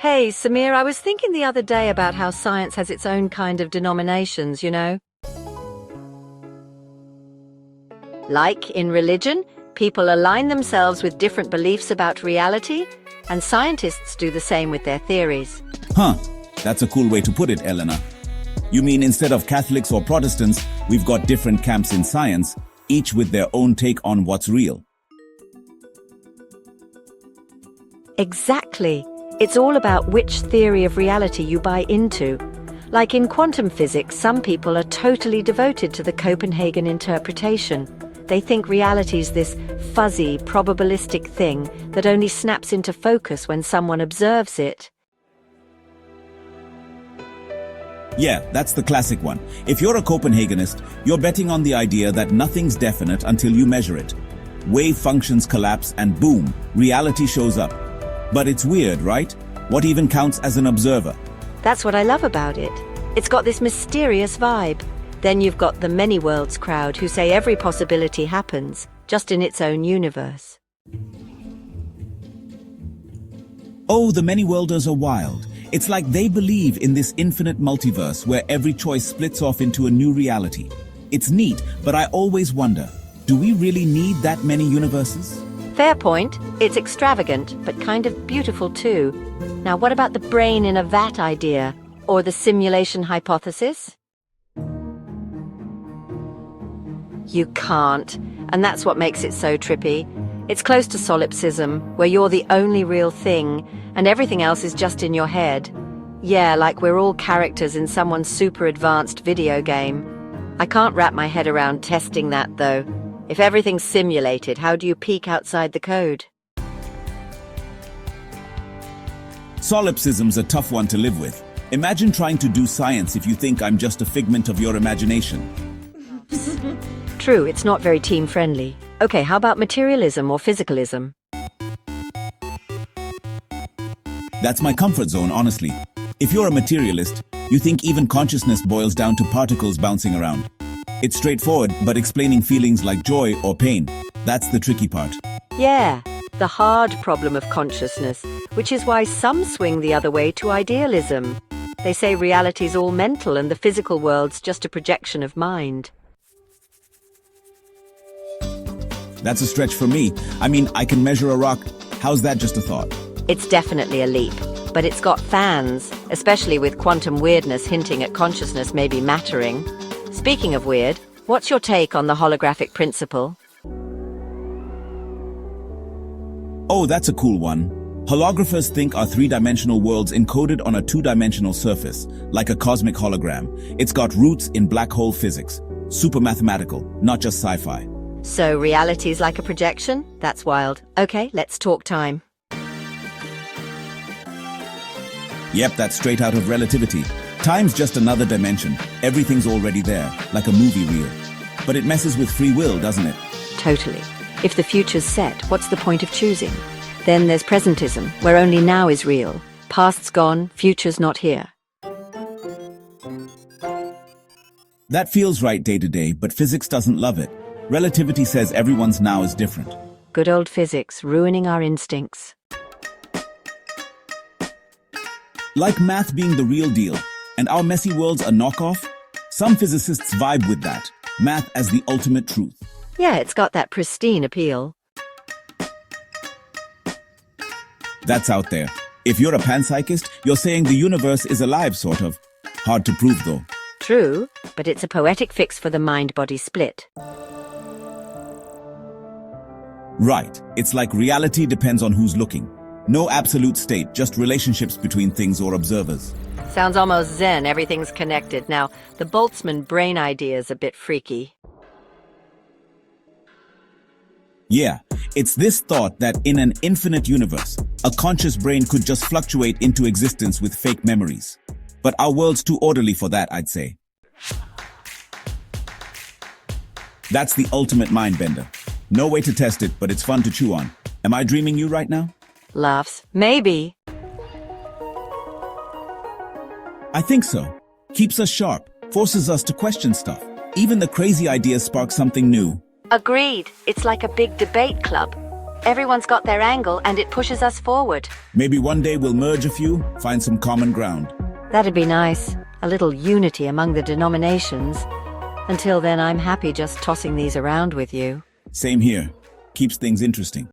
Hey, Samir, I was thinking the other day about how science has its own kind of denominations, you know? Like in religion, people align themselves with different beliefs about reality, and scientists do the same with their theories. Huh, that's a cool way to put it, Elena. You mean instead of Catholics or Protestants, we've got different camps in science, each with their own take on what's real. Exactly. It's all about which theory of reality you buy into. Like in quantum physics, some people are totally devoted to the Copenhagen Interpretation. They think reality's this fuzzy, probabilistic thing that only snaps into focus when someone observes it. Yeah, that's the classic one. If you're a Copenhagenist, you're betting on the idea that nothing's definite until you measure it. Wave functions collapse and boom, reality shows up. But it's weird, right? What even counts as an observer? That's what I love about it. It's got this mysterious vibe. Then you've got the many worlds crowd who say every possibility happens, just in its own universe. Oh, the many worlders are wild. It's like they believe in this infinite multiverse where every choice splits off into a new reality. It's neat, but I always wonder, do we really need that many universes? Fair point. It's extravagant, but kind of beautiful too. Now, what about the brain in a vat idea? Or the simulation hypothesis? You can't. And that's what makes it so trippy. It's close to solipsism, where you're the only real thing, and everything else is just in your head. Yeah, like we're all characters in someone's super advanced video game. I can't wrap my head around testing that, though. If everything's simulated, how do you peek outside the code? Solipsism's a tough one to live with. Imagine trying to do science if you think I'm just a figment of your imagination. True, it's not very team-friendly. Okay, how about materialism or physicalism? That's my comfort zone, honestly. If you're a materialist, you think even consciousness boils down to particles bouncing around. It's straightforward, but explaining feelings like joy or pain, that's the tricky part. Yeah, the hard problem of consciousness, which is why some swing the other way to idealism. They say reality's all mental and the physical world's just a projection of mind. That's a stretch for me. I mean, I can measure a rock. How's that just a thought? It's definitely a leap, but it's got fans, especially with quantum weirdness hinting at consciousness maybe mattering. Speaking of weird, what's your take on the holographic principle? Oh, that's a cool one. Holographers think our three-dimensional worlds encoded on a two-dimensional surface, like a cosmic hologram. It's got roots in black hole physics. Super mathematical, not just sci-fi. So reality's like a projection? That's wild. Okay, let's talk time. Yep, that's straight out of relativity. Time's just another dimension. Everything's already there, like a movie reel. But it messes with free will, doesn't it? Totally. If the future's set, what's the point of choosing? Then there's presentism, where only now is real. Past's gone, future's not here. That feels right day to day, but physics doesn't love it. Relativity says everyone's now is different. Good old physics, ruining our instincts. Like math being the real deal, and our messy world's a knockoff? Some physicists vibe with that. Math as the ultimate truth. Yeah, it's got that pristine appeal. That's out there. If you're a panpsychist, you're saying the universe is alive, sort of. Hard to prove, though. True, but it's a poetic fix for the mind-body split. Right. It's like reality depends on who's looking. No absolute state, just relationships between things or observers. Sounds almost zen, everything's connected. Now, the Boltzmann brain idea is a bit freaky. Yeah, it's this thought that in an infinite universe, a conscious brain could just fluctuate into existence with fake memories. But our world's too orderly for that, I'd say. That's the ultimate mind bender. No way to test it, but it's fun to chew on. Am I dreaming you right now? Laughs. Maybe. I think so. Keeps us sharp, forces us to question stuff. Even the crazy ideas spark something new. Agreed. It's like a big debate club. Everyone's got their angle and it pushes us forward. Maybe one day we'll merge a few, find some common ground. That'd be nice. A little unity among the denominations. Until then, I'm happy just tossing these around with you. Same here. Keeps things interesting.